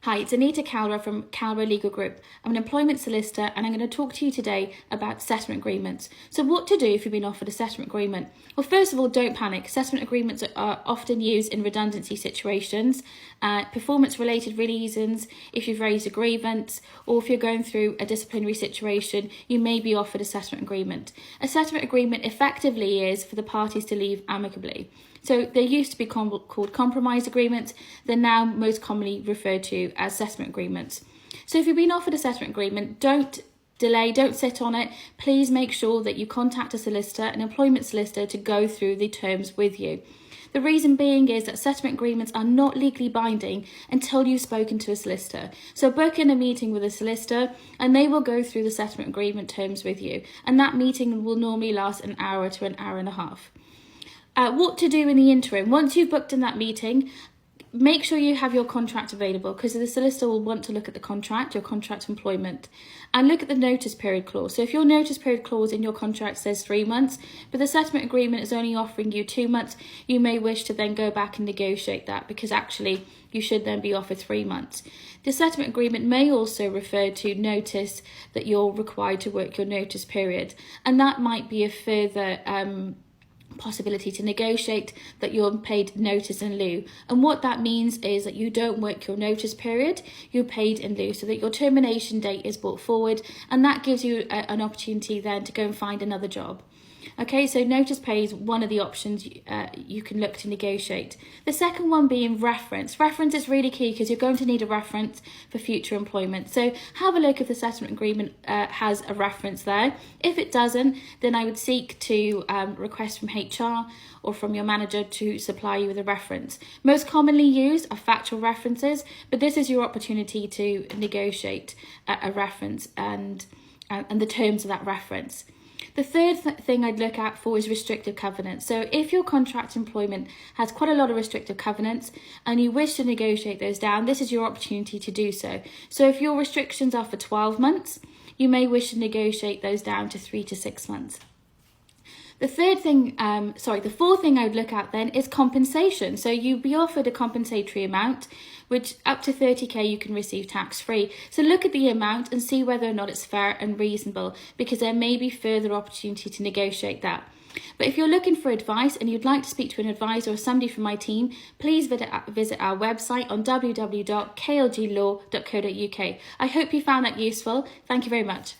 Hi, it's Anita Calra from Calra Legal Group. I'm an employment solicitor and I'm going to talk to you today about settlement agreements. So what to do if you've been offered a settlement agreement? Well, first of all, don't panic. Settlement agreements are often used in redundancy situations, performance-related reasons, if you've raised a grievance, or if you're going through a disciplinary situation, you may be offered a settlement agreement. A settlement agreement effectively is for the parties to leave amicably. So they used to be called compromise agreements. They're now most commonly referred to as settlement agreements. So if you've been offered a settlement agreement, don't delay, don't sit on it. Please make sure that you contact a solicitor, an employment solicitor, to go through the terms with you. The reason being is that settlement agreements are not legally binding until you've spoken to a solicitor. So book in a meeting with a solicitor and they will go through the settlement agreement terms with you. And that meeting will normally last an hour to an hour and a half. What to do in the interim. Once you've booked in that meeting, make sure you have your contract available because the solicitor will want to look at the contract, your contract employment, and look at the notice period clause. So if your notice period clause in your contract says 3 months, but the settlement agreement is only offering you 2 months, you may wish to then go back and negotiate that because actually you should then be offered 3 months. The settlement agreement may also refer to notice that you're required to work your notice period, and that might be a further possibility to negotiate that you're paid notice in lieu. And what that means is that you don't work your notice period, you're paid in lieu, so that your termination date is brought forward, and that gives you an opportunity then to go and find another job. Okay, so notice pay is one of the options you can look to negotiate. The second one being reference. Reference is really key because you're going to need a reference for future employment. So have a look if the settlement agreement has a reference there. If it doesn't, then I would seek to request from HR or from your manager to supply you with a reference. Most commonly used are factual references, but this is your opportunity to negotiate a reference and the terms of that reference. The third thing I'd look out for is restrictive covenants. So if your contract employment has quite a lot of restrictive covenants and you wish to negotiate those down, this is your opportunity to do so. So if your restrictions are for 12 months, you may wish to negotiate those down to 3 to 6 months. The fourth thing I would look at then is compensation. So you'll be offered a compensatory amount, which up to 30k you can receive tax-free. So look at the amount and see whether or not it's fair and reasonable, because there may be further opportunity to negotiate that. But if you're looking for advice and you'd like to speak to an advisor or somebody from my team, please visit our website on www.klglaw.co.uk. I hope you found that useful. Thank you very much.